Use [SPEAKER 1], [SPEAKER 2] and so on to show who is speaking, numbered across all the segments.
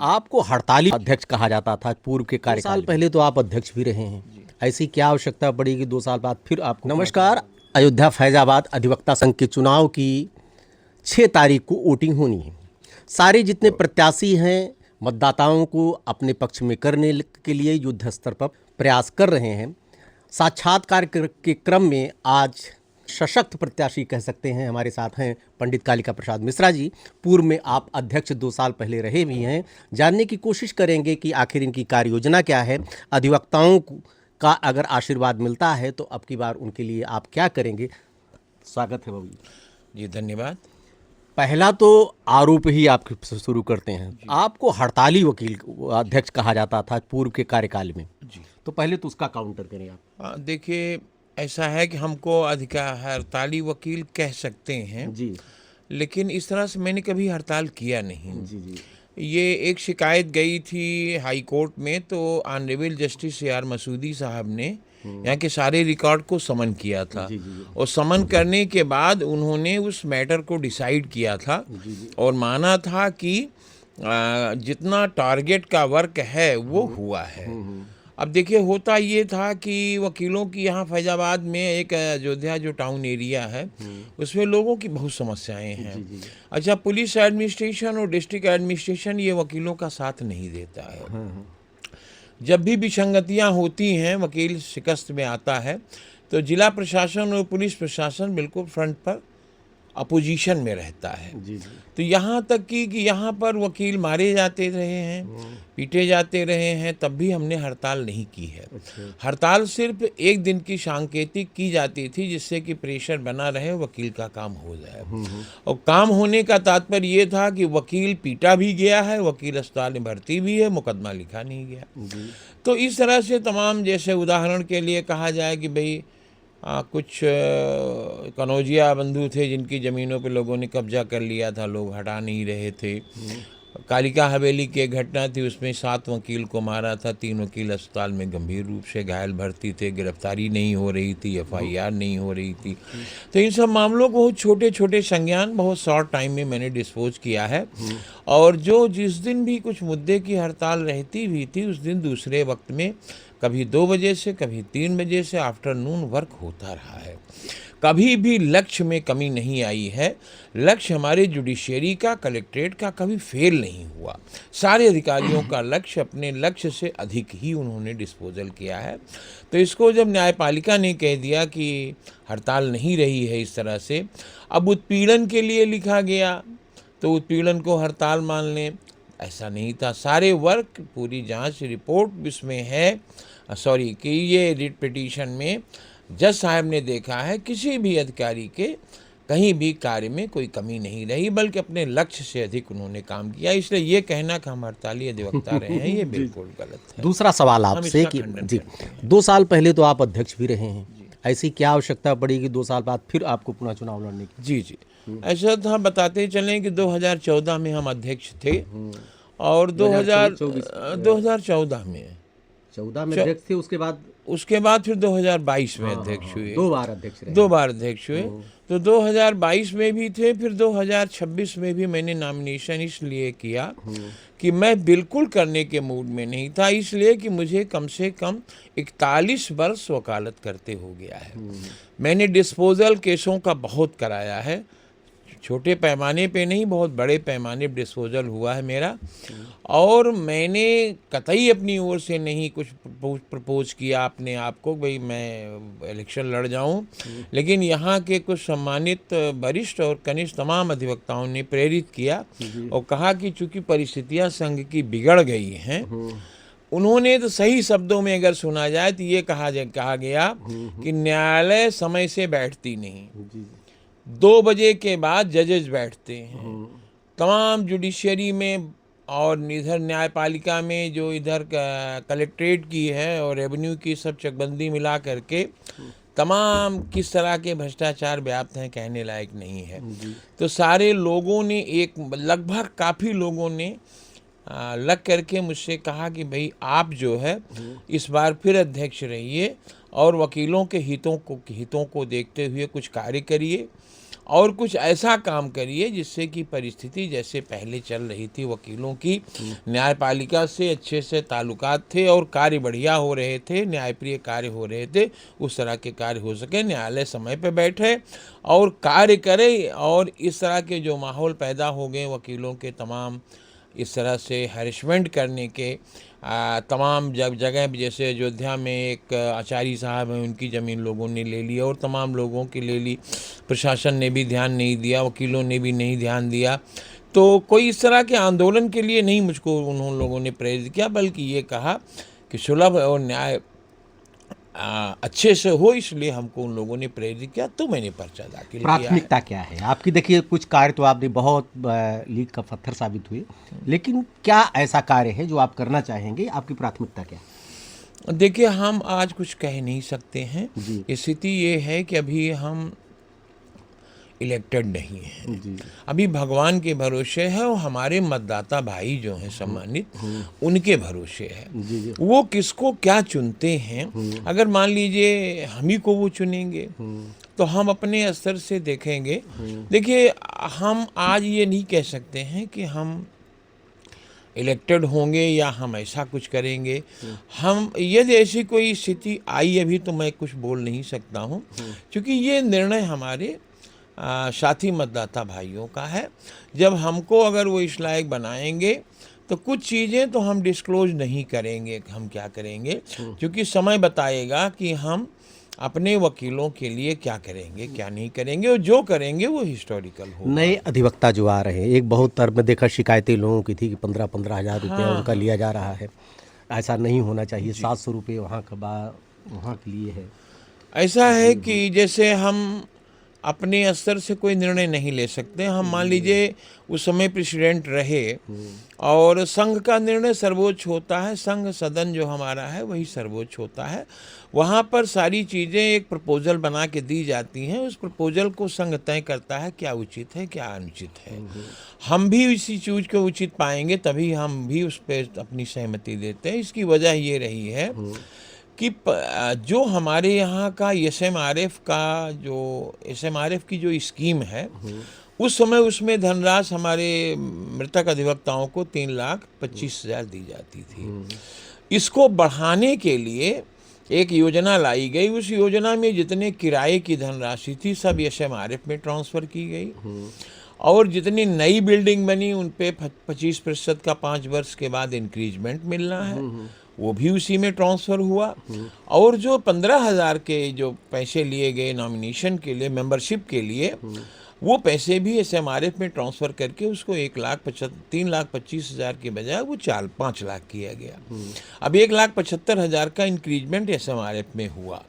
[SPEAKER 1] आपको हड़ताली अध्यक्ष कहा जाता था पूर्व के कार्यकाल 2 साल पहले तो आप अध्यक्ष भी रहे हैं। ऐसी क्या आवश्यकता पड़ी कि 2 साल बाद फिर आपको? नमस्कार। अयोध्या फैजाबाद अधिवक्ता संघ के चुनाव की 6 तारीख को वोटिंग होनी है। सारे जितने प्रत्याशी हैं मतदाताओं को अपने पक्ष में करने के लिए युद्ध स्तर पर प्रयास कर रहे हैं। साक्षात्कार के क्रम में आज सशक्त प्रत्याशी कह सकते हैं हमारे साथ हैं पंडित कालिका प्रसाद मिश्रा जी। पूर्व में आप अध्यक्ष 2 साल पहले रहे भी हैं। जानने की कोशिश करेंगे कि आखिर इनकी कार्य योजना क्या है, अधिवक्ताओं का अगर आशीर्वाद मिलता है तो अब की बार उनके लिए आप क्या करेंगे। स्वागत है बाबू
[SPEAKER 2] जी। धन्यवाद।
[SPEAKER 1] पहला तो आरोप ही आप शुरू करते हैं। आपको हड़ताली वकील अध्यक्ष कहा जाता था पूर्व के कार्यकाल में जी, तो पहले तो उसका काउंटर करें आप।
[SPEAKER 2] देखिए, ऐसा है कि हमको हड़ताली वकील कह सकते हैं
[SPEAKER 1] जी,
[SPEAKER 2] लेकिन इस तरह से मैंने कभी हड़ताल किया नहीं।
[SPEAKER 1] जी जी।
[SPEAKER 2] ये एक शिकायत गई थी हाई कोर्ट में, तो ऑनरेबल जस्टिस AR मसूदी साहब ने यहाँ के सारे रिकॉर्ड को समन किया था।
[SPEAKER 1] जी, जी, जी।
[SPEAKER 2] और समन करने के बाद उन्होंने उस मैटर को डिसाइड किया था
[SPEAKER 1] जी, जी।
[SPEAKER 2] और माना था कि जितना टारगेट का वर्क है वो हुआ है। अब देखिए, होता ये था कि वकीलों की यहाँ फैजाबाद में एक अयोध्या जो टाउन एरिया है उसमें लोगों की बहुत समस्याएं हैं।
[SPEAKER 1] जी, जी।
[SPEAKER 2] अच्छा, पुलिस एडमिनिस्ट्रेशन और डिस्ट्रिक्ट एडमिनिस्ट्रेशन ये वकीलों का साथ नहीं देता है। जब भी विसंगतियाँ होती हैं, वकील शिकस्त में आता है, तो जिला प्रशासन और पुलिस प्रशासन बिल्कुल फ्रंट पर अपोजिशन में रहता है।
[SPEAKER 1] जी, जी।
[SPEAKER 2] तो यहाँ तक कि यहाँ पर वकील मारे जाते रहे हैं, पीटे जाते रहे हैं, तब भी हमने हड़ताल नहीं की है।
[SPEAKER 1] अच्छा।
[SPEAKER 2] हड़ताल सिर्फ एक दिन की सांकेतिक की जाती थी जिससे कि प्रेशर बना रहे, वकील का काम हो जाए। और काम होने का तात्पर्य ये था कि वकील पीटा भी गया है, वकील अस्पताल में भर्ती भी है, मुकदमा लिखा नहीं गया। तो इस तरह से तमाम, जैसे उदाहरण के लिए कहा जाए कि भाई कुछ कनौजिया बंधु थे जिनकी ज़मीनों पे लोगों ने कब्जा कर लिया था, लोग हटा नहीं रहे थे। कालिका हवेली की एक घटना थी, उसमें 7 वकील को मारा था, 3 वकील अस्पताल में गंभीर रूप से घायल भर्ती थे, गिरफ्तारी नहीं हो रही थी, FIR नहीं हो रही थी। तो इन सब मामलों को बहुत छोटे छोटे संज्ञान बहुत शॉर्ट टाइम में मैंने डिस्पोज किया है। और जिस दिन भी कुछ मुद्दे की हड़ताल रहती भी थी, उस दिन दूसरे वक्त में कभी 2 बजे से कभी 3 बजे से आफ्टरनून वर्क होता रहा है। कभी भी लक्ष्य में कमी नहीं आई है। लक्ष्य हमारे जुडिशरी का, कलेक्ट्रेट का कभी फेल नहीं हुआ। सारे अधिकारियों का लक्ष्य, अपने लक्ष्य से अधिक ही उन्होंने डिस्पोजल किया है। तो इसको जब न्यायपालिका ने कह दिया कि हड़ताल नहीं रही है इस तरह से, अब उत्पीड़न के लिए लिखा गया तो उत्पीड़न को हड़ताल मान लें, ऐसा नहीं था। सारे वर्क, पूरी जांच रिपोर्ट इसमें है, कि ये रिट पिटीशन में जज साहब ने देखा है किसी भी अधिकारी के कहीं भी कार्य में कोई कमी नहीं रही, बल्कि अपने लक्ष्य से अधिक उन्होंने काम किया। इसलिए ये कहना कि हम हड़ताली अधिवक्ता रहे हैं, ये बिल्कुल गलत है।
[SPEAKER 1] दूसरा सवाल आपसे कि जी, 2 साल पहले तो आप अध्यक्ष भी रहे हैं। ऐसी क्या आवश्यकता पड़ी कि 2 साल बाद फिर आपको पुनः चुनाव लड़ने की?
[SPEAKER 2] जी जी, ऐसा था, बताते चलें कि 2014 में हम अध्यक्ष थे और 2014 में
[SPEAKER 1] 14 में अध्यक्ष थे।
[SPEAKER 2] उसके बाद फिर 2022 में अध्यक्ष हुए।
[SPEAKER 1] 2 बार अध्यक्ष रहे।
[SPEAKER 2] 2 बार अध्यक्ष हुए। तो 2022 में भी थे, फिर 2026 में भी मैंने नॉमिनेशन इसलिए किया कि मैं बिल्कुल करने के मूड में नहीं था, इसलिए कि मुझे कम से कम 41 वर्ष वकालत करते हो गया है। मैंने डिस्पोजल केसों का बहुत कराया है, छोटे पैमाने पे नहीं, बहुत बड़े पैमाने पर डिस्पोजल हुआ है मेरा। और मैंने कतई अपनी ओर से नहीं कुछ प्रपोज किया अपने आप को भाई मैं इलेक्शन लड़ जाऊं, लेकिन यहाँ के कुछ सम्मानित वरिष्ठ और कनिष्ठ तमाम अधिवक्ताओं ने प्रेरित किया और कहा कि चूंकि परिस्थितियाँ संघ की बिगड़ गई हैं, उन्होंने तो सही शब्दों में अगर सुना जाए तो ये कहा गया कि न्यायालय समय से बैठती नहीं, 2 बजे के बाद जजेस बैठते हैं। तमाम जुडिशरी में और इधर न्यायपालिका में, जो इधर कलेक्ट्रेट की है और रेवेन्यू की, सब चकबंदी मिला करके तमाम किस तरह के भ्रष्टाचार व्याप्त हैं, कहने लायक नहीं है। तो सारे लोगों ने लगभग काफ़ी लोगों ने लग करके मुझसे कहा कि भाई आप जो है इस बार फिर अध्यक्ष रहिए और वकीलों के हितों को देखते हुए कुछ कार्य करिए। और कुछ ऐसा काम करिए जिससे कि परिस्थिति जैसे पहले चल रही थी, वकीलों की न्यायपालिका से अच्छे से ताल्लुकात थे और कार्य बढ़िया हो रहे थे, न्यायप्रिय कार्य हो रहे थे, उस तरह के कार्य हो सके। न्यायालय समय पे बैठे और कार्य करे, और इस तरह के जो माहौल पैदा हो गए वकीलों के तमाम इस तरह से हैरेसमेंट करने के तमाम जगह, जैसे अयोध्या में एक आचार्य साहब हैं, उनकी ज़मीन लोगों ने ले ली और तमाम लोगों की ले ली, प्रशासन ने भी ध्यान नहीं दिया, वकीलों ने भी नहीं ध्यान दिया। तो कोई इस तरह के आंदोलन के लिए नहीं मुझको उन लोगों ने प्रेरित किया, बल्कि ये कहा कि सुलभ और न्याय अच्छे से हो, इसलिए हमको उन लोगों ने प्रेरित किया, तो मैंने पर्चा दाखिल किया।
[SPEAKER 1] प्राथमिकता क्या है आपकी? देखिए, कुछ कार्य तो आपने बहुत लीक का पत्थर साबित हुए, लेकिन क्या ऐसा कार्य है जो आप करना चाहेंगे? आपकी प्राथमिकता क्या है?
[SPEAKER 2] देखिए, हम आज कुछ कह नहीं सकते हैं।
[SPEAKER 1] जी।
[SPEAKER 2] स्थिति ये है कि अभी हम इलेक्टेड नहीं है,
[SPEAKER 1] जी।
[SPEAKER 2] अभी भगवान के भरोसे है और हमारे मतदाता भाई जो हैं सम्मानित, उनके भरोसे है।
[SPEAKER 1] जी जी।
[SPEAKER 2] वो किसको क्या चुनते हैं, अगर मान लीजिए हम ही को वो चुनेंगे तो हम अपने स्तर से देखेंगे। देखिए, हम आज ये नहीं कह सकते हैं कि हम इलेक्टेड होंगे या हम ऐसा कुछ करेंगे। हम यदि ऐसी कोई स्थिति आई अभी तो मैं कुछ बोल नहीं सकता हूँ, क्योंकि ये निर्णय हमारे साथी मतदाता भाइयों का है। जब हमको अगर वो इस लायक बनाएंगे तो कुछ चीज़ें तो हम डिस्क्लोज नहीं करेंगे, हम क्या करेंगे, क्योंकि समय बताएगा कि हम अपने वकीलों के लिए क्या करेंगे क्या नहीं करेंगे, और जो करेंगे वो हिस्टोरिकल होगा।
[SPEAKER 1] नए अधिवक्ता जो आ रहे हैं, एक बहुत तरह में देखा शिकायतें लोगों की थी कि 15-15 हज़ार रुपया उनका लिया जा रहा है। ऐसा नहीं होना चाहिए। 700 रुपये वहाँ वहाँ के लिए है।
[SPEAKER 2] ऐसा है कि जैसे हम अपने स्तर से कोई निर्णय नहीं ले सकते। हम मान लीजिए उस समय प्रेसिडेंट रहे और संघ का निर्णय सर्वोच्च होता है, संघ सदन जो हमारा है वही सर्वोच्च होता है। वहाँ पर सारी चीज़ें एक प्रपोजल बना के दी जाती हैं, उस प्रपोजल को संघ तय करता है क्या उचित है क्या अनुचित है। हम भी इसी चीज़ को उचित पाएंगे तभी हम भी उस पर अपनी सहमति देते हैं। इसकी वजह ये रही है कि जो हमारे यहाँ का एसएमआरएफ की जो स्कीम है, उस समय उसमें धनराशि हमारे मृतक अधिवक्ताओं को 3,25,000 दी जाती थी। इसको बढ़ाने के लिए एक योजना लाई गई। उस योजना में जितने किराए की धनराशि थी सब एसएमआरएफ में ट्रांसफ़र की गई, और जितनी नई बिल्डिंग बनी उन पे 25% का 5 वर्ष के बाद इंक्रीजमेंट मिलना है, वो भी उसी में ट्रांसफ़र हुआ। और जो 15,000 के जो पैसे लिए गए नॉमिनेशन के लिए, मेंबरशिप के लिए, वो पैसे भी एसएमआरएफ में ट्रांसफ़र करके उसको 3,25,000 के बजाय वो 5 लाख किया गया। अब 1,75,000 का इंक्रीजमेंट एसएमआरएफ में हुआ।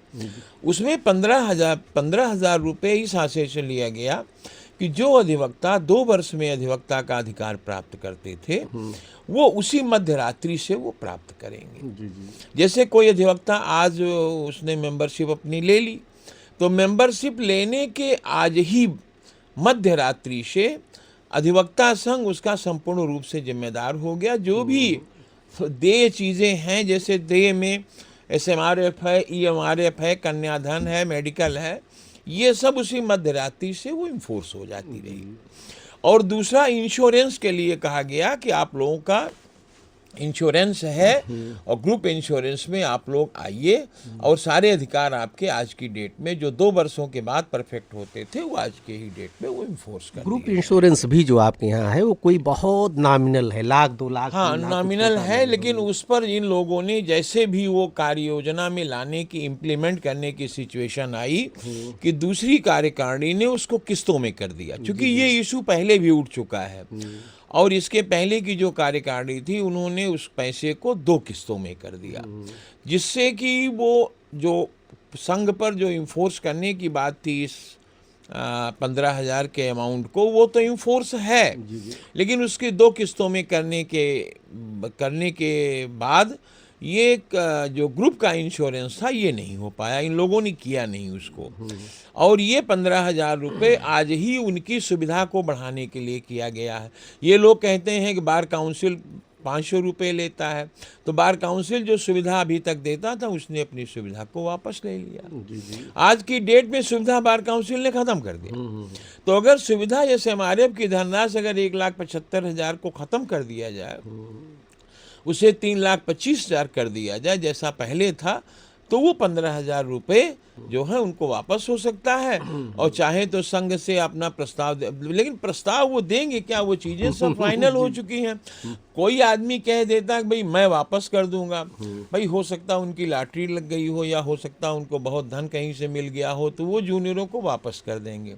[SPEAKER 2] उसमें 15,000 रुपये इस आशय से लिया गया कि जो अधिवक्ता 2 वर्ष में अधिवक्ता का अधिकार प्राप्त करते थे वो उसी मध्य रात्रि से वो प्राप्त करेंगे। जैसे कोई अधिवक्ता आज उसने मेंबरशिप अपनी ले ली, तो मेंबरशिप लेने के आज ही मध्य रात्रि से अधिवक्ता संघ उसका संपूर्ण रूप से जिम्मेदार हो गया। जो भी देय चीज़ें हैं, जैसे देय में एसएमआरएफ है, ईएमआरएफ है, कन्याधन है, मेडिकल है, ये सब उसी मध्य रात्रि से वो इन्फोर्स हो जाती रही। और दूसरा, इंश्योरेंस के लिए कहा गया कि आप लोगों का इंश्योरेंस है और ग्रुप इंश्योरेंस में आप लोग आइए, और सारे अधिकार आपके आज की डेट में जो 2 वर्षों के बाद परफेक्ट होते थे वो आज के ही डेट में वो इन्फोर्स कर
[SPEAKER 1] ग्रुप इंश्योरेंस भी जो आपके यहाँ है वो कोई बहुत नॉमिनल है, 1,00,000-2,00,000।
[SPEAKER 2] हाँ, नॉमिनल है, लेकिन उस पर इन लोगों ने जैसे भी वो कार्य योजना में लाने की, इम्प्लीमेंट करने की सिचुएशन आई कि दूसरी कार्यकारिणी ने उसको किस्तों में कर दिया, क्योंकि ये इशू पहले भी उठ चुका है। और इसके पहले की जो कार्यकारिणी थी उन्होंने उस पैसे को 2 किस्तों में कर दिया, जिससे कि वो जो संघ पर जो इन्फोर्स करने की बात थी इस 15,000 के अमाउंट को, वो तो इन्फोर्स है, लेकिन उसके 2 किस्तों में करने के बाद ये जो ग्रुप का इंश्योरेंस था ये नहीं हो पाया, इन लोगों ने किया नहीं उसको। और ये 15,000 रुपये आज ही उनकी सुविधा को बढ़ाने के लिए किया गया है। ये लोग कहते हैं कि बार काउंसिल 500 रुपये लेता है। तो बार काउंसिल जो सुविधा अभी तक देता था उसने अपनी सुविधा को वापस ले लिया। आज की डेट में सुविधा बार काउंसिल ने ख़त्म कर दिया। तो अगर सुविधा एसएमआरएफ की धनराशि अगर 1,75,000 को ख़त्म कर दिया जाए, उसे 3,25,000 कर दिया जाए जैसा पहले था, तो वो 15,000 रुपये जो है उनको वापस हो सकता है। और चाहे तो संघ से अपना प्रस्ताव लेकिन प्रस्ताव वो देंगे क्या? वो चीज़ें सब फाइनल हो चुकी हैं। कोई आदमी कह देता है भाई मैं वापस कर दूंगा, भाई हो सकता है उनकी लॉटरी लग गई हो या हो सकता है उनको बहुत धन कहीं से मिल गया हो, तो वो जूनियरों को वापस कर देंगे।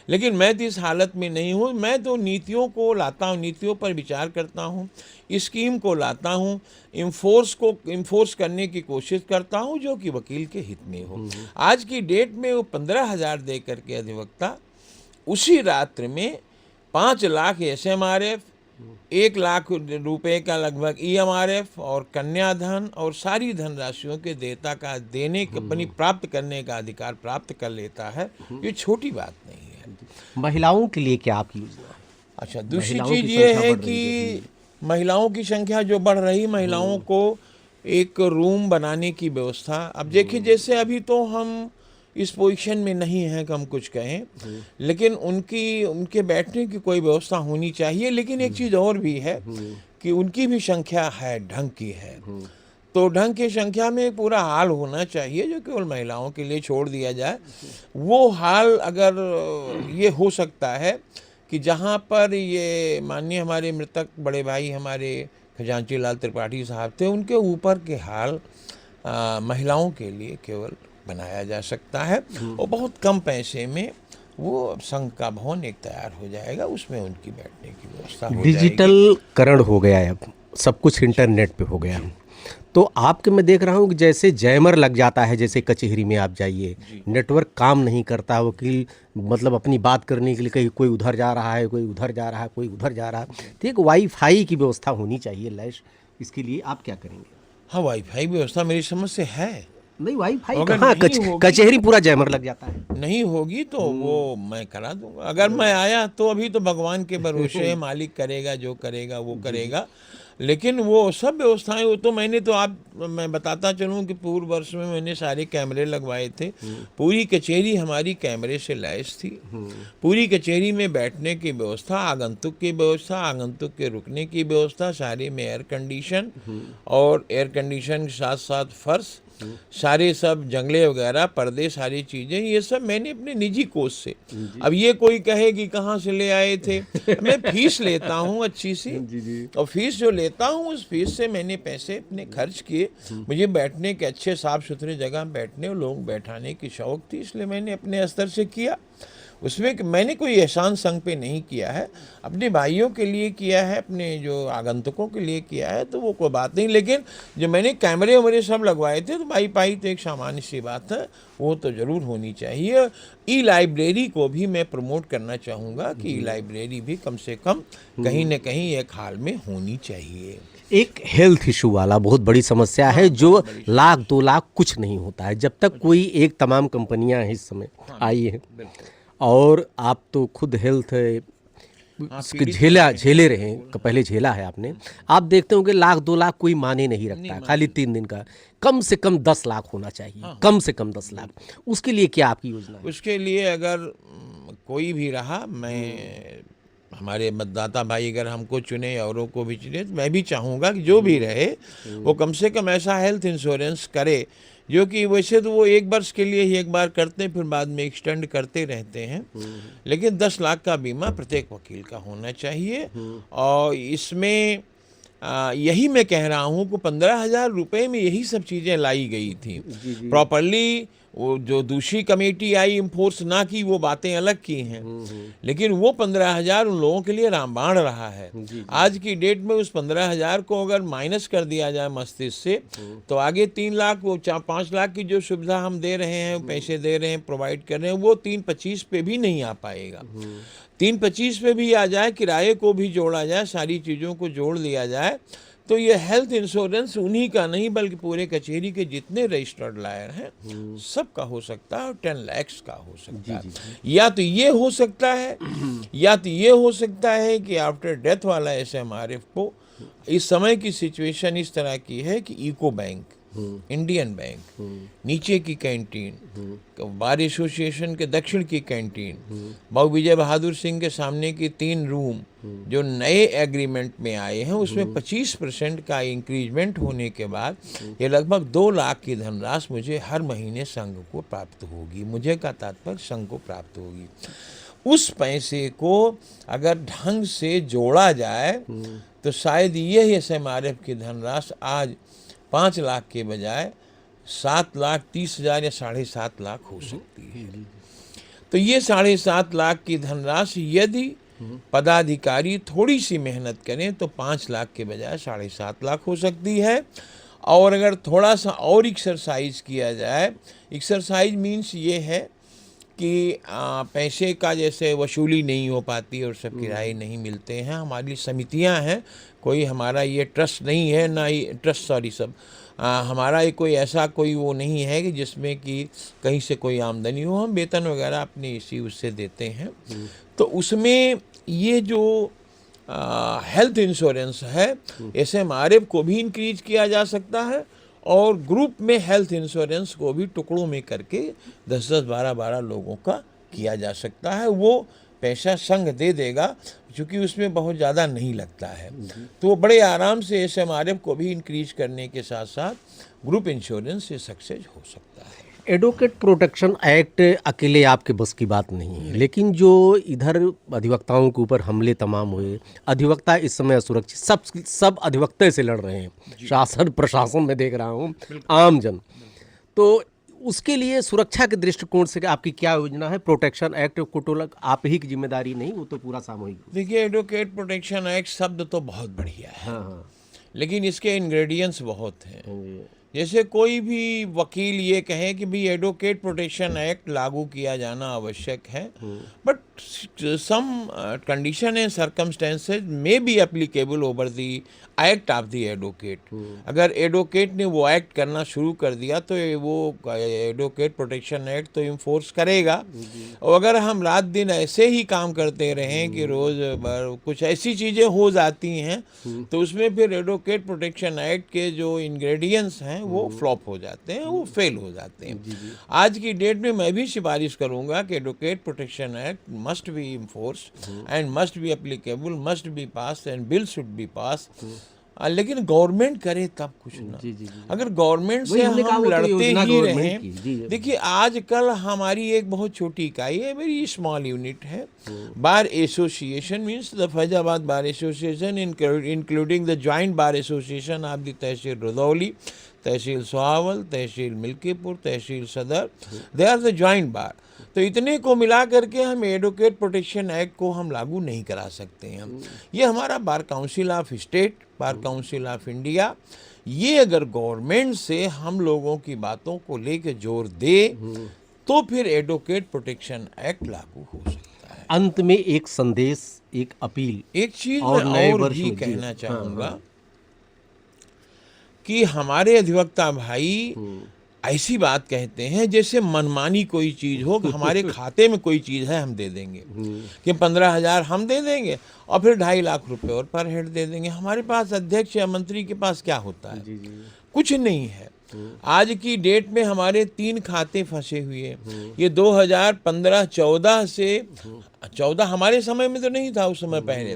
[SPEAKER 2] लेकिन मैं तो इस हालत में नहीं हूँ। मैं तो नीतियों को लाता हूँ, नीतियों पर विचार करता हूँ, स्कीम को लाता हूँ, इन्फोर्स करने की कोशिश करता हूँ जो कि वकील के हित में हो। आज की डेट में वो 15,000 दे करके अधिवक्ता उसी रात्र में 5 लाख एसएमआरएफ, 1 लाख रुपए का लगभग ईएमआरएफ और कन्याधन और सारी धनराशियों के देता का देने अपनी प्राप्त करने का अधिकार प्राप्त कर लेता है। ये छोटी बात नहीं है।
[SPEAKER 1] महिलाओं के लिए क्या आपकी योजना?
[SPEAKER 2] अच्छा, दूसरी चीज़ ये है कि महिलाओं की संख्या जो बढ़ रही, महिलाओं को एक रूम बनाने की व्यवस्था। अब देखिए, जैसे अभी तो हम इस पोजीशन में नहीं हैं कि हम कुछ कहें, लेकिन उनके बैठने की कोई व्यवस्था होनी चाहिए। लेकिन एक चीज़ और भी है कि उनकी भी संख्या है, ढंग की है। तो ढंग की संख्या में पूरा हाल होना चाहिए जो केवल महिलाओं के लिए छोड़ दिया जाए। वो हाल अगर ये हो सकता है कि जहाँ पर ये माननीय हमारे मृतक बड़े भाई हमारे खजांची लाल त्रिपाठी साहब थे, उनके ऊपर के हाल महिलाओं के लिए केवल बनाया जा सकता है। और बहुत कम पैसे में वो संघ का भवन एक तैयार हो जाएगा, उसमें उनकी बैठने की व्यवस्था हो जाएगी।
[SPEAKER 1] डिजिटलकरण हो गया है, अब सब कुछ इंटरनेट पे हो गया। तो आपके मैं देख रहा हूँ कि जैसे जैमर लग जाता है, जैसे कचहरी में आप जाइए, नेटवर्क काम नहीं करता, वकील मतलब अपनी बात करने के लिए कहीं कोई उधर जा रहा है, कोई उधर जा रहा है, कोई उधर जा रहा है। तो एक वाईफाई की व्यवस्था होनी चाहिए लैश, इसके लिए आप क्या करेंगे?
[SPEAKER 2] हाँ, वाईफाई व्यवस्था मेरी समझ से है।
[SPEAKER 1] नहीं, वाईफाई कहाँ, कचहरी पूरा जैमर लग जाता है।
[SPEAKER 2] नहीं होगी तो वो मैं करा दूंगा। अगर मैं आया तो अभी तो भगवान के भरोसे है, मालिक करेगा जो करेगा वो करेगा। लेकिन वो सब व्यवस्थाएं, वो तो मैं बताता चलूँ कि पूर्व वर्ष में मैंने सारे कैमरे लगवाए थे। पूरी कचहरी हमारी कैमरे से लैस थी। पूरी कचहरी में बैठने की व्यवस्था, आगंतुक की व्यवस्था, आगंतुक के रुकने की व्यवस्था, सारे में एयर कंडीशन और एयर कंडीशन के साथ साथ फर्श, सारे सब जंगले वगैरह, पर्दे, सारी चीज़ें, ये सब मैंने अपने निजी कोष से। अब ये कोई कहे कि कहाँ से ले आए थे, मैं फीस लेता हूँ अच्छी सी, और फीस जो लेता हूँ उस फीस से मैंने पैसे अपने खर्च किए। मुझे बैठने के अच्छे साफ सुथरे जगह बैठने और लोग बैठाने की शौक थी, इसलिए मैंने अपने स्तर से किया। उसमें कि मैंने कोई एहसान संघ पे नहीं किया है, अपने भाइयों के लिए किया है, अपने जो आगंतुकों के लिए किया है, तो वो कोई बात नहीं। लेकिन जो मैंने कैमरे वैमरे सब लगवाए थे, तो वाईफाई तो एक सामान्य सी बात है, वो तो ज़रूर होनी चाहिए। ई लाइब्रेरी को भी मैं प्रमोट करना चाहूँगा कि ई लाइब्रेरी भी कम से कम कहीं न कहीं एक हाल में होनी चाहिए।
[SPEAKER 1] एक हेल्थ इशू वाला बहुत बड़ी समस्या है, जो 1,00,000-2 लाख कुछ नहीं होता है जब तक कोई एक, तमाम कंपनियां इस समय आई हैं, और आप तो खुद हेल्थ झेले रहे हैं, पहले झेला है आपने। आप देखते हो कि 1,00,000-2 लाख कोई माने नहीं रखता है, खाली 3 दिन का। कम से कम 10 लाख होना चाहिए, कम से कम 10 लाख। उसके लिए क्या आपकी योजना है?
[SPEAKER 2] उसके लिए अगर कोई भी रहा, मैं हमारे मतदाता भाई अगर हमको चुने, औरों को भी चुने, तो मैं भी चाहूँगा कि जो भी रहे वो कम से कम ऐसा हेल्थ इंश्योरेंस करे जो कि वैसे तो वो 1 वर्ष के लिए ही एक बार करते हैं, फिर बाद में एक्सटेंड करते रहते हैं। लेकिन 10 लाख का बीमा प्रत्येक वकील का होना चाहिए। और इसमें यही मैं कह रहा हूँ कि 15,000 रुपये में यही सब चीज़ें लाई गई थी प्रॉपरली। वो जो दूसरी कमेटी आई इन्फोर्स ना की, वो बातें अलग की हैं, लेकिन वो 15,000 उन लोगों के लिए रामबाण रहा है। आज की डेट में उस 15,000 को अगर माइनस कर दिया जाए मस्तिष्क से, तो आगे 3 लाख, वो 5 लाख की जो सुविधा हम दे रहे हैं, पैसे दे रहे हैं, प्रोवाइड कर रहे हैं, वो 325 पे भी नहीं आ पाएगा। 325 पे भी आ जाए, किराए को भी जोड़ा जाए, सारी चीज़ों को जोड़ लिया जाए, तो ये हेल्थ इंश्योरेंस उन्हीं का नहीं बल्कि पूरे कचहरी के जितने रजिस्टर्ड लॉयर हैं सबका हो सकता है, और 10 लाख का हो सकता है। या तो ये हो सकता है, या तो ये हो सकता है कि आफ्टर डेथ वाला एसएमआरएफ को इस समय की सिचुएशन इस तरह की है कि यूको बैंक, इंडियन बैंक, नीचे की कैंटीन, बार एसोसिएशन के दक्षिण की कैंटीन, बाबू विजय बहादुर सिंह के सामने की 3 रूम जो नए एग्रीमेंट में आए हैं, उसमें 25% का इंक्रीजमेंट होने के बाद ये लगभग 2 लाख की धनराशि मुझे हर महीने संघ को प्राप्त होगी। मुझे का तात्पर्य संघ को प्राप्त होगी। उस पैसे को अगर ढंग से जोड़ा जाए तो शायद यही SMRF की धनराशि आज 5 लाख के बजाय 7,30,000 या 7.5 लाख हो सकती है। तो ये 7.5 लाख की धनराशि यदि पदाधिकारी थोड़ी सी मेहनत करें तो 5 लाख के बजाय 7.5 लाख हो सकती है। और अगर थोड़ा सा और एक्सरसाइज किया जाए, एक्सरसाइज मीन्स ये है कि पैसे का जैसे वसूली नहीं हो पाती और सब किराए नहीं मिलते हैं। हमारी समितियां हैं, कोई हमारा ये ट्रस्ट नहीं है, ना ही ट्रस्ट सॉरी सब हमारा ये कोई ऐसा कोई वो नहीं है कि जिसमें कि कहीं से कोई आमदनी हो। हम वेतन वगैरह अपने इसी उससे देते हैं। तो उसमें ये जो हेल्थ इंश्योरेंस है, SMRF को भी इंक्रीज किया जा सकता है और ग्रुप में हेल्थ इंश्योरेंस को भी टुकड़ों में करके 10-10, 12-12 लोगों का किया जा सकता है। वो पैसा संघ दे देगा क्योंकि उसमें बहुत ज़्यादा नहीं लगता है, तो वो बड़े आराम से SMRF को भी इंक्रीज करने के साथ साथ ग्रुप इंश्योरेंस से सक्सेस हो सकता है।
[SPEAKER 1] एडवोकेट प्रोटेक्शन एक्ट अकेले आपके बस की बात नहीं है, लेकिन जो इधर अधिवक्ताओं के ऊपर हमले तमाम हुए, अधिवक्ता इस समय असुरक्षित, सब अधिवक्ता से लड़ रहे हैं, शासन प्रशासन में देख रहा हूँ, आम जन। तो उसके लिए सुरक्षा के दृष्टिकोण से आपकी क्या योजना है? प्रोटेक्शन एक्ट को तो आप ही की जिम्मेदारी नहीं, वो तो पूरा सामूहिक।
[SPEAKER 2] देखिए, एडवोकेट प्रोटेक्शन एक्ट शब्द तो बहुत बढ़िया है,
[SPEAKER 1] हाँ,
[SPEAKER 2] लेकिन इसके इंग्रेडिएंट्स बहुत हैं। जैसे कोई भी वकील ये कहे कि भाई एडवोकेट प्रोटेक्शन एक्ट लागू किया जाना आवश्यक है, but some condition and circumstances may be applicable over the act of the advocate. अगर एडवोकेट ने वो एक्ट करना शुरू कर दिया तो वो एडवोकेट प्रोटेक्शन एक्ट तो इन्फोर्स करेगा। और अगर हम रात दिन ऐसे ही काम करते रहें कि रोज कुछ ऐसी चीज़ें हो जाती हैं तो उसमें फिर एडवोकेट प्रोटेक्शन एक्ट के जो इंग्रेडिएंट्स हैं वो फ्लॉप हो जाते हैं, वो फेल हो जाते हैं। आज की डेट में मैं भी सिफारिश करूंगा कि advocate protection act must be enforced and must be applicable, must be pass and bill should be pass. लेकिन गवर्नमेंट करे तब कुछ ना। अगर गवर्नमेंट से हम लड़ते ही रहें, देखिए आजकल हमारी एक बहुत छोटी इकाई है, वेरी स्मॉल यूनिट है, bar association means the Faizabad bar association including the joint bar association of the tehsil Rudauli, tehsil Sohawal, tehsil Milkipur, tehsil Sadar, they are the joint bar. तो इतने को मिला करके हम एडवोकेट प्रोटेक्शन एक्ट को हम लागू नहीं करा सकते हैं। ये हमारा bar council of state, bar council of India, ये अगर गवर्नमेंट से हम लोगों की बातों को लेकर जोर दे तो फिर एडवोकेट प्रोटेक्शन एक्ट लागू हो सकता है।
[SPEAKER 1] अंत में एक संदेश, एक अपील,
[SPEAKER 2] एक चीज मैं और भी कहना चाहूँगा कि हमारे अधिवक्ता भाई ऐसी बात कहते हैं जैसे मनमानी कोई चीज़ हो, हमारे खाते में कोई चीज़ है हम दे देंगे, कि 15,000 हम दे देंगे और फिर 2.5 लाख रुपए और पर हेड दे देंगे। हमारे पास अध्यक्ष या मंत्री के पास क्या होता है? कुछ नहीं है। आज की डेट में हमारे 3 खाते फंसे हुए हैं। ये 2015-14 से 14 हमारे समय में तो नहीं था उस समय पहले,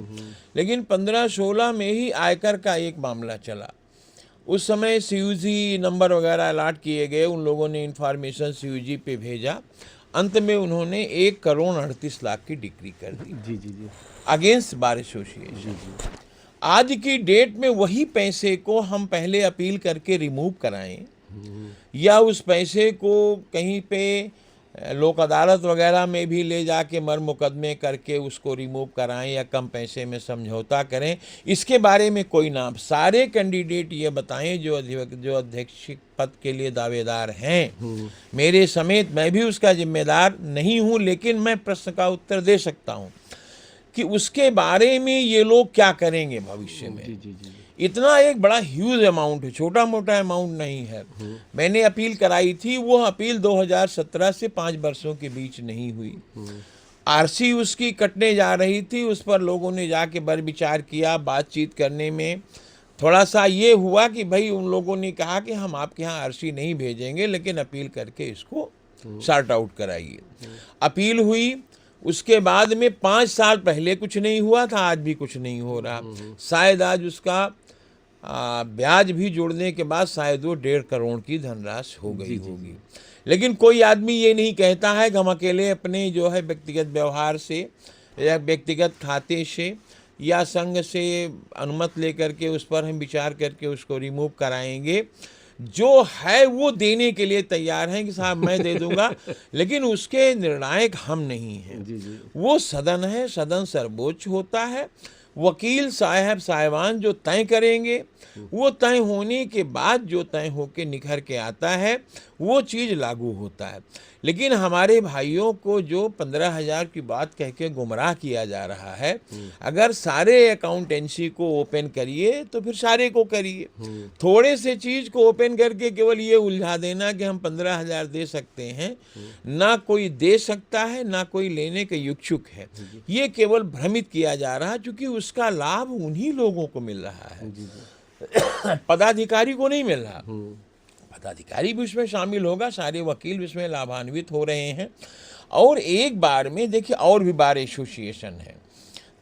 [SPEAKER 2] लेकिन 15-16 में ही आयकर का एक मामला चला। उस समय CUG नंबर वगैरह अलॉट किए गए, उन लोगों ने इंफॉर्मेशन CUG पे भेजा, अंत में उन्होंने 1,38,00,000 की डिक्री कर दी अगेंस्ट बार एसोसिएशन। आज की डेट में वही पैसे को हम पहले अपील करके रिमूव कराएं या उस पैसे को कहीं पे लोक अदालत वगैरह में भी ले जाके मर मुकदमे करके उसको रिमूव कराएं या कम पैसे में समझौता करें, इसके बारे में कोई ना। सारे कैंडिडेट ये बताएं जो अध्यक्ष पद के लिए दावेदार हैं, मेरे समेत, मैं भी उसका जिम्मेदार नहीं हूं, लेकिन मैं प्रश्न का उत्तर दे सकता हूं कि उसके बारे में ये लोग क्या करेंगे भविष्य में। इतना एक बड़ा ह्यूज अमाउंट है, छोटा मोटा अमाउंट नहीं है। मैंने अपील कराई थी, वो अपील 2017 से 5 वर्षों के बीच नहीं हुई आरसी उसकी कटने जा रही थी, उस पर लोगों ने जाके बर विचार किया। बातचीत करने में थोड़ा सा ये हुआ कि भाई उन लोगों ने कहा कि हम आपके यहाँ आरसी नहीं भेजेंगे, लेकिन अपील करके इसको सॉर्ट आउट कराइए। अपील हुई, उसके बाद में 5 साल पहले कुछ नहीं हुआ था, आज भी कुछ नहीं हो रहा। शायद आज उसका ब्याज भी जोड़ने के बाद शायद वो 1.5 करोड़ की धनराशि हो गई होगी। लेकिन कोई आदमी ये नहीं कहता है कि हम अकेले अपने जो है व्यक्तिगत व्यवहार से या व्यक्तिगत खाते से या संघ से अनुमति लेकर के उस पर हम विचार करके उसको रिमूव कराएंगे। जो है वो देने के लिए तैयार हैं कि साहब मैं दे दूंगा, लेकिन उसके निर्णायक हम नहीं हैं। वो सदन है, सदन सर्वोच्च होता है। वकील साहब साहिबान जो तय करेंगे, वो तय होने के बाद जो तय होके निखर के आता है वो चीज़ लागू होता है। लेकिन हमारे भाइयों को जो 15,000 की बात कह के गुमराह किया जा रहा है, अगर सारे अकाउंटेंसी को ओपन करिए तो फिर सारे को करिए। थोड़े से चीज़ को ओपन करके केवल ये उलझा देना कि हम 15,000 दे सकते हैं, ना कोई दे सकता है ना कोई लेने के इच्छुक है। ये केवल भ्रमित किया जा रहा है, क्योंकि उसका लाभ उन्हीं लोगों को मिल रहा है, पदाधिकारी को नहीं मिल रहा। पदाधिकारी भी उसमें शामिल होगा, सारे वकील भी उसमें लाभान्वित हो रहे हैं। और एक बार में देखिए और भी बार एसोसिएशन है,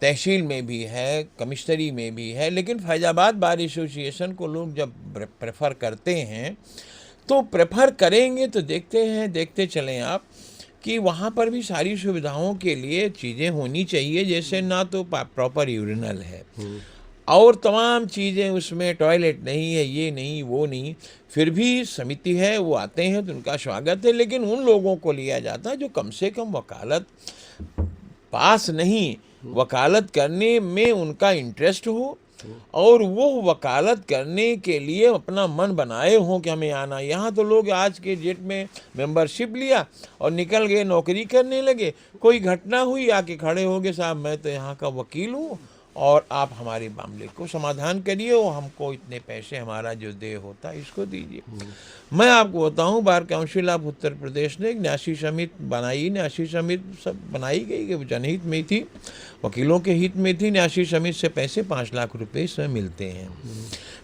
[SPEAKER 2] तहसील में भी है, कमिश्नरी में भी है, लेकिन फैजाबाद बार एसोसिएशन को लोग जब प्रेफर करते हैं तो प्रेफर करेंगे तो देखते चलें आप कि वहाँ पर भी सारी सुविधाओं के लिए चीज़ें होनी चाहिए। जैसे ना तो प्रॉपर यूरिनल है और तमाम चीज़ें उसमें, टॉयलेट नहीं है, ये नहीं वो नहीं, फिर भी समिति है, वो आते हैं तो उनका स्वागत है। लेकिन उन लोगों को लिया जाता है जो कम से कम वकालत पास नहीं, वकालत करने में उनका इंटरेस्ट हो और वो वकालत करने के लिए अपना मन बनाए हों कि हमें आना। यहाँ तो लोग आज के डेट में मेंबरशिप लिया और निकल गए, नौकरी करने लगे। कोई घटना हुई, आके खड़े हो गए, साहब मैं तो यहाँ का वकील हूँ और आप हमारे मामले को समाधान करिए और हमको इतने पैसे हमारा जो देय होता है इसको दीजिए। मैं आपको बताऊं, bar council of Uttar Pradesh ने एक न्यासी समिति बनाई। न्यासी समिति सब बनाई गई कि जनहित में थी, वकीलों के हित में थी। न्यासी समिति से पैसे 5 लाख रुपए इसमें मिलते हैं।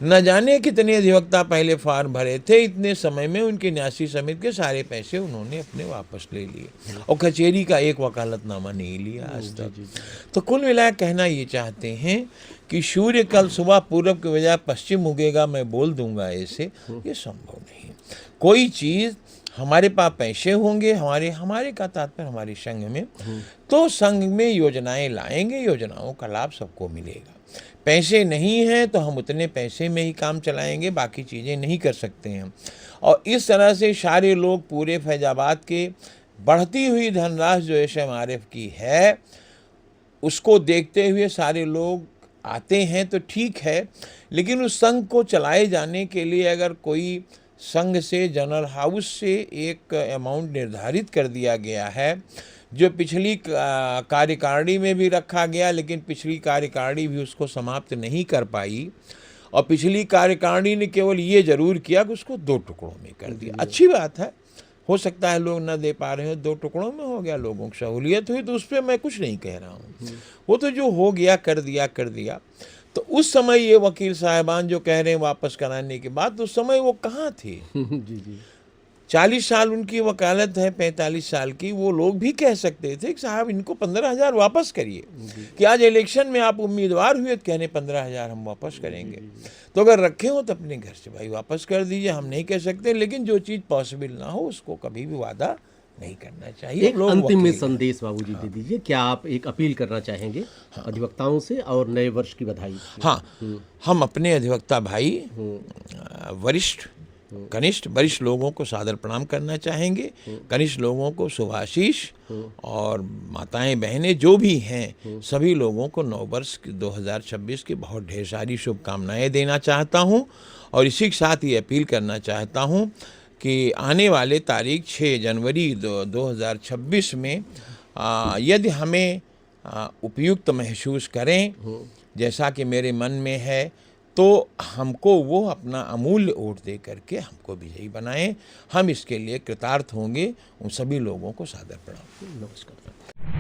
[SPEAKER 2] न जाने कितने अधिवक्ता पहले फॉर्म भरे थे, इतने समय में उनकी न्यासी समिति के सारे पैसे उन्होंने अपने वापस ले लिए और कचहरी का एक वकालतनामा नहीं लिया आज तक। तो कुल मिला कहना ये चाहते हैं कि सूर्य कल सुबह पूरब के बजाय पश्चिम उगेगा, मैं बोल दूंगा ऐसे, ये संभव नहीं। कोई चीज़ हमारे पास पैसे होंगे, हमारे का तात्पर्य हमारे संघ में, तो संघ में योजनाएं लाएंगे, योजनाओं का लाभ सबको मिलेगा। पैसे नहीं हैं तो हम उतने पैसे में ही काम चलाएंगे, बाकी चीज़ें नहीं कर सकते हैं। और इस तरह से सारे लोग पूरे फैजाबाद के बढ़ती हुई धनराशि जो SMRF की है उसको देखते हुए सारे लोग आते हैं तो ठीक है। लेकिन उस संघ को चलाए जाने के लिए अगर कोई संघ से, जनरल हाउस से एक अमाउंट निर्धारित कर दिया गया है, जो पिछली कार्यकारिणी में भी रखा गया, लेकिन पिछली कार्यकारिणी भी उसको समाप्त नहीं कर पाई और पिछली कार्यकारिणी ने केवल ये जरूर किया कि उसको 2 टुकड़ों में कर दिया। अच्छी बात है, हो सकता है लोग न दे पा रहे हो, 2 टुकड़ों में हो गया, लोगों की सहूलियत हुई, तो उस पर मैं कुछ नहीं कह रहा हूँ। वो तो जो हो गया कर दिया। तो उस समय ये वकील साहिबान जो कह रहे हैं वापस कराने के बाद, तो उस समय वो कहाँ थे? 40 साल उनकी वकालत है, 45 साल की, वो लोग भी कह सकते थे कि साहब इनको 15,000 वापस करिए। कि आज इलेक्शन में आप उम्मीदवार हुए तो कहने 15,000 हम वापस करेंगे। तो अगर रखे हो तो अपने घर से भाई वापस कर दीजिए, हम नहीं कह सकते। लेकिन जो चीज़ पॉसिबल ना हो उसको कभी भी वादा नहीं करना चाहिए।
[SPEAKER 1] एक अंतिम में संदेश बाबूजी दे दीजिए, क्या आप एक अपील करना चाहेंगे अधिवक्ताओं से और नए वर्ष की बधाई?
[SPEAKER 2] हाँ, हम अपने अधिवक्ता भाई, वरिष्ठ, कनिष्ठ, वरिष्ठ लोगों को सादर प्रणाम करना चाहेंगे। कनिष्ठ लोगों को शुभाशीष और माताएं बहनें जो भी हैं सभी लोगों को नव वर्ष 2026 की बहुत ढेर सारी शुभकामनाएं देना चाहता हूं। और इसी के साथ ये अपील करना चाहता हूं कि आने वाले तारीख 6 जनवरी 2026 में यदि हमें उपयुक्त महसूस करें, जैसा कि मेरे मन में है, तो हमको वो अपना अमूल्य वोट दे करके हमको विजयी बनाएं। हम इसके लिए कृतार्थ होंगे। उन सभी लोगों को सादर प्रणाम।
[SPEAKER 1] नमस्कार।